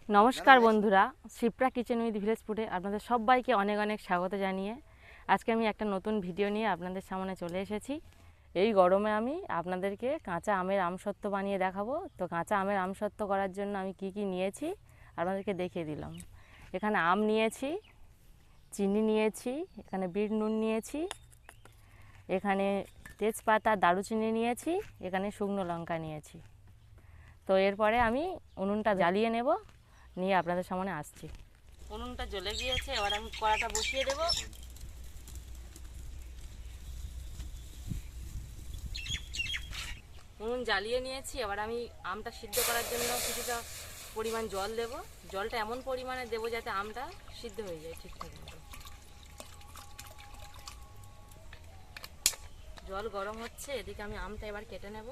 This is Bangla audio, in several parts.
নমস্কার বন্ধুরা, শিপ্রা কিচেন উইথ ভিলেজ ফুডে আপনাদের সবাইকে অনেক অনেক স্বাগত জানিয়ে আজকে আমি একটা নতুন ভিডিও নিয়ে আপনাদের সামনে চলে এসেছি। এই গরমে আমি আপনাদেরকে কাঁচা আমের আমসত্ত্ব বানিয়ে দেখাবো। তো কাঁচা আমের আমসত্ত্ব করার জন্য আমি কি কি নিয়েছি আপনাদেরকে দেখিয়ে দিলাম। এখানে আম নিয়েছি, চিনি নিয়েছি, এখানে বিট নুন নিয়েছি, এখানে তেজপাতা দারুচিনি নিয়েছি, এখানে শুকনো লঙ্কা নিয়েছি। তো এরপরে আমি উনুনটা জ্বালিয়ে নেব, নিয়ে আপনাদের সামনে আসছি। উনুনটা জ্বলে গিয়েছে, এবার আমি কড়াটা বসিয়ে দেব। উনুন জ্বালিয়ে নিয়েছি, এবার আমি আমটা সিদ্ধ করার জন্য কিছুটা পরিমাণ জল দেব। জলটা এমন পরিমাণে দেব যাতে আমটা সিদ্ধ হয়ে যায় ঠিকঠাক মতো। জল গরম হচ্ছে, এদিকে আমি আমটা এবার কেটে নেব।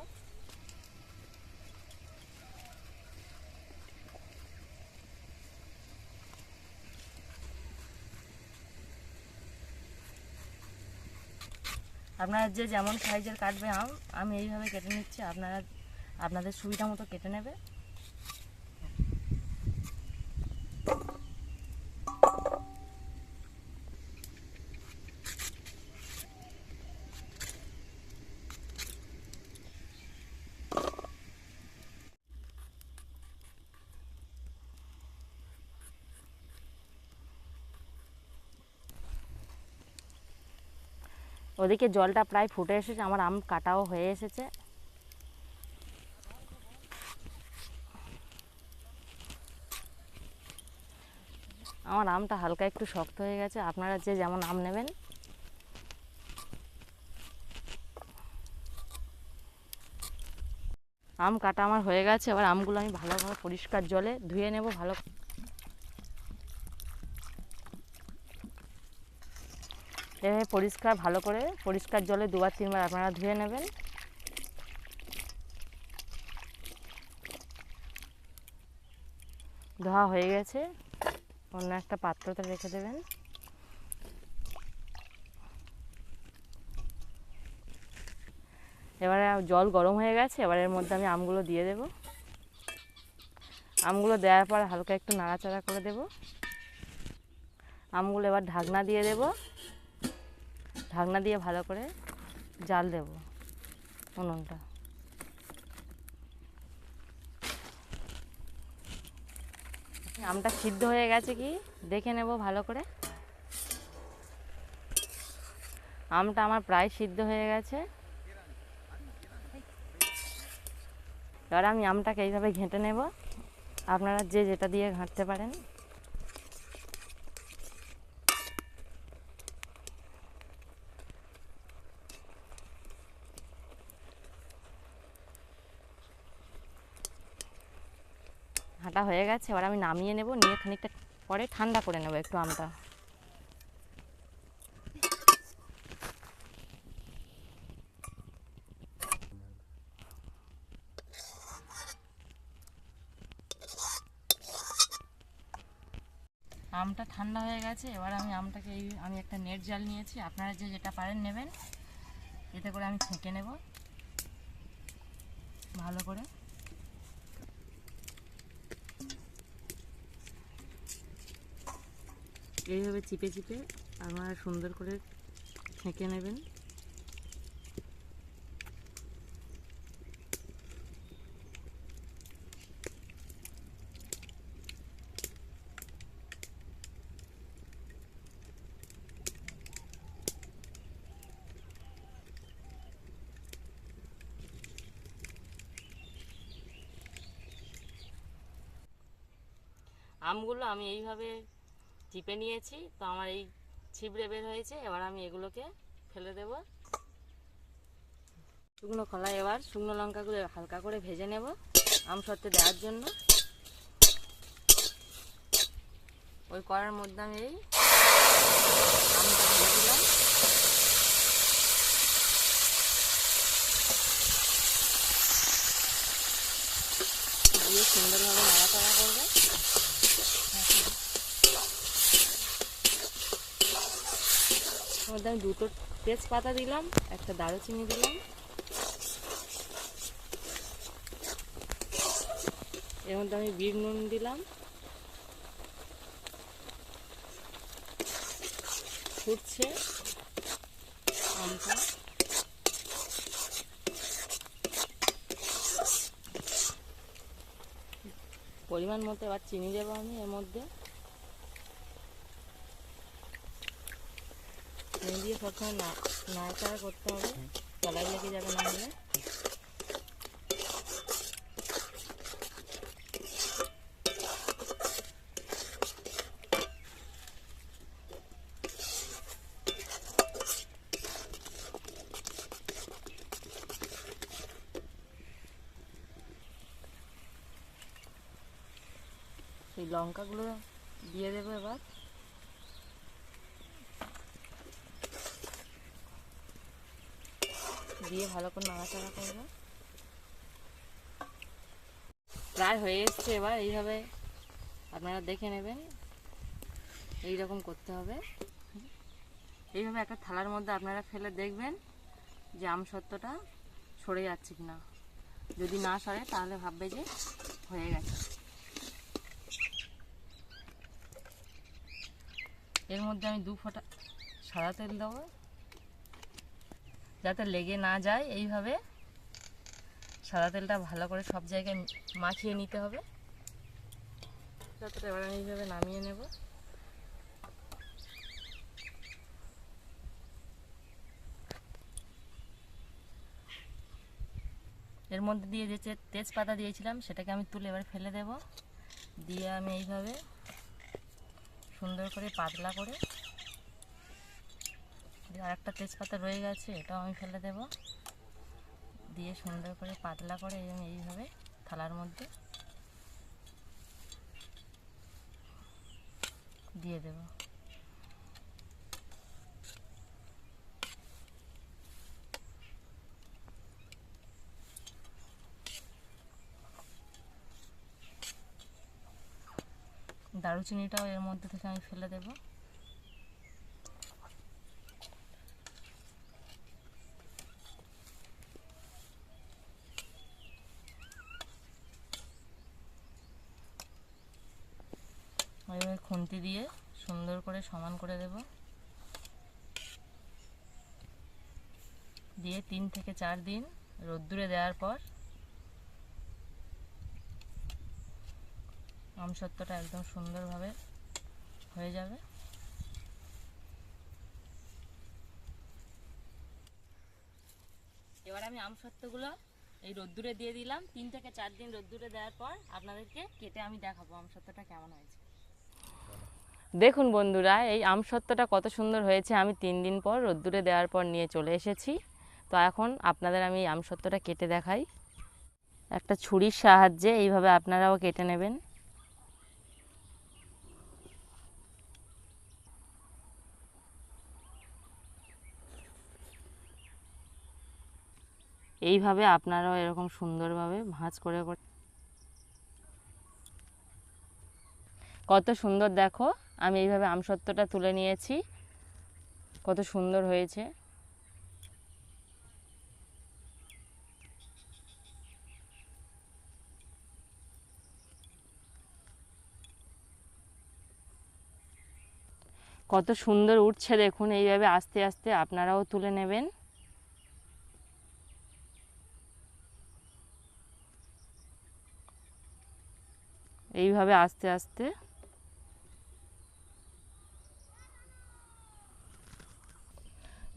আপনারা যে যেমন সাইজের কাটবে আম, আমি এইভাবে কেটে নিচ্ছি, আপনারা আপনাদের সুবিধা মতো কেটে নেবে। ওদিকে জলটা প্রায় ফুটে এসেছে, আমার আম কাটাও হয়ে এসেছে। আমার আমটা হালকা একটু শক্ত হয়ে গেছে, আপনারা যে যেমন আম নেবেন। আম কাটা আমার হয়ে গেছে, এবার আমগুলো আমি ভালোভাবে পরিষ্কার জলে ধুয়ে নেব। এভাবে ভালো করে পরিষ্কার জলে দুবার তিনবার আপনারা ধুয়ে নেবেন। ধোয়া হয়ে গেছে, অন্য একটা পাত্রতে রেখে দেবেন। এবারে জল গরম হয়ে গেছে, এবার এর মধ্যে আমি আমগুলো দিয়ে দেব। আমগুলো দেওয়ার পর হালকা একটু নাড়াচাড়া করে দেব। আমগুলো এবার ঢাকনা দিয়ে দেব, ঢাকনা দিয়ে ভালো করে জাল দেব উনুনটা। আমটা সিদ্ধ হয়ে গেছে কি দেখে নেব ভালো করে। আমটা আমার প্রায় সিদ্ধ হয়ে গেছে। এবার আমি আমটাকে এইভাবে ঘেঁটে নেব, আপনারা যে যেটা দিয়ে ঘাঁটতে পারেন। ঘাঁটা হয়ে গেছে, এবার আমি নামিয়ে নেব, নিয়ে খানিকটা পরে ঠান্ডা করে নেব একটু আমটা। আমটা ঠান্ডা হয়ে গেছে, এবার আমি আমটাকে আমি একটা নেট জাল নিয়েছি, আপনারা যে যেটা পারেন নেবেন। এতে করে আমি ছেঁকে নেব ভালো করে। এইভাবে চিপে চিপে আপনারা সুন্দর করে ছেঁকে নেবেন। আমগুলো আমি এইভাবে চিপে নিয়েছি, তো আমার এই ছিবড়ে বের হয়েছে। এবার আমি এগুলোকে ফেলে দেব শুকনো খোলায়। এবার শুকনো লঙ্কাগুলো হালকা করে ভেজে নেব আমসত্ত্বে দেওয়ার জন্য। ওই কড়ার মধ্যে আমি এই আমটা ঢেলে দিলাম। দিয়ে সুন্দরভাবে নাড়াচাড়া করবে। মধ্যে আমি দুটো তেজপাতা দিলাম, একটা দারুচিনি দিলাম, এর মধ্যে আমি বিট নুন দিলাম, ফুটছে আমটা। পরিমাণ মতো এবার চিনি দেবো আমি এর মধ্যে। চিনি দিয়ে প্রথমে নাড়াচাড়া করতে হবে, তলায় লেগে যাবে না হলে। এই লঙ্কাগুলো দিয়ে দেবো এবার। দিয়ে ভালো করে নাড়াচাড়া করবো। প্রায় হয়ে এসছে, এবার এইভাবে আপনারা দেখে নেবেন, এই রকম করতে হবে। এইভাবে একটা থালার মধ্যে আপনারা ফেলে দেখবেন যে আমসত্ত্বটা সরে যাচ্ছে কিনা। যদি না সরে তাহলে ভাববে যে হয়ে গেছে। এর মধ্যে আমি 2 ফোঁটা সাদা তেল দেবো যাতে লেগে না যায়। এইভাবে সাদা তেলটা ভালো করে সব জায়গায় মাখিয়ে নিতে হবে। এবার আমি এইভাবে নামিয়ে নেব। এর মধ্যে দিয়ে যে তেজপাতা দিয়েছিলাম সেটাকে আমি তুলে এবার ফেলে দেব। দিয়ে আমি এইভাবে সুন্দর করে পাতলা করে, আর একটা তেজপাতা রয়ে গেছে এটাও আমি ফেলে দেব। দিয়ে সুন্দর করে পাতলা করে আমি এইভাবে থালার মধ্যে দিয়ে দেব। দারুচিনিটাও এর মধ্যে থেকে আমি ফেলে দেব। এইভাবে খুন্তি দিয়ে সুন্দর করে সমান করে দেব। দিয়ে 3 থেকে 4 দিন রোদ্দুরে দেওয়ার পর আমসত্ত্বটা একদম সুন্দরভাবে হয়ে যাবে। এবার আমি আমসত্ত্বগুলো এই রোদ্দুরে দিয়ে দিলাম। 3 থেকে 4 দিন রোদ্দুরে দেওয়ার পর আপনাদেরকে কেটে আমি দেখাবো আমসত্ত্বটা কেমন হয়েছে। দেখুন বন্ধুরা, এই আমসত্ত্বটা কত সুন্দর হয়েছে। আমি 3 দিন পর রোদ্দুরে দেওয়ার পর নিয়ে চলে এসেছি। তো এখন আপনাদের আমি আমসত্ত্বটা কেটে দেখাই। একটা ছুরির সাহায্যে এইভাবে আপনারাও কেটে নেবেন। এইভাবে আপনারাও এরকম সুন্দরভাবে ভাঁজ করে করে। কত সুন্দর দেখো, আমি এইভাবে আমসত্ত্বটা তুলে নিয়েছি, কত সুন্দর হয়েছে। কত সুন্দর উঠছে দেখুন। এইভাবে আস্তে আস্তে আপনারাও তুলে নেবেন। এইভাবে আস্তে আস্তে।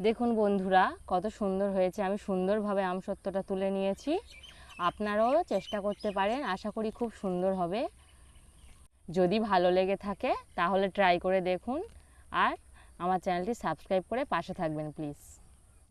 দেখুন বন্ধুরা, কত সুন্দর হয়েছে। আমি সুন্দরভাবে আমসত্ত্বটা তুলে নিয়েছি। আপনারাও চেষ্টা করতে পারেন, আশা করি খুব সুন্দর হবে। যদি ভালো লেগে থাকে তাহলে ট্রাই করে দেখুন, আর আমার চ্যানেলটি সাবস্ক্রাইব করে পাশে থাকবেন প্লিজ।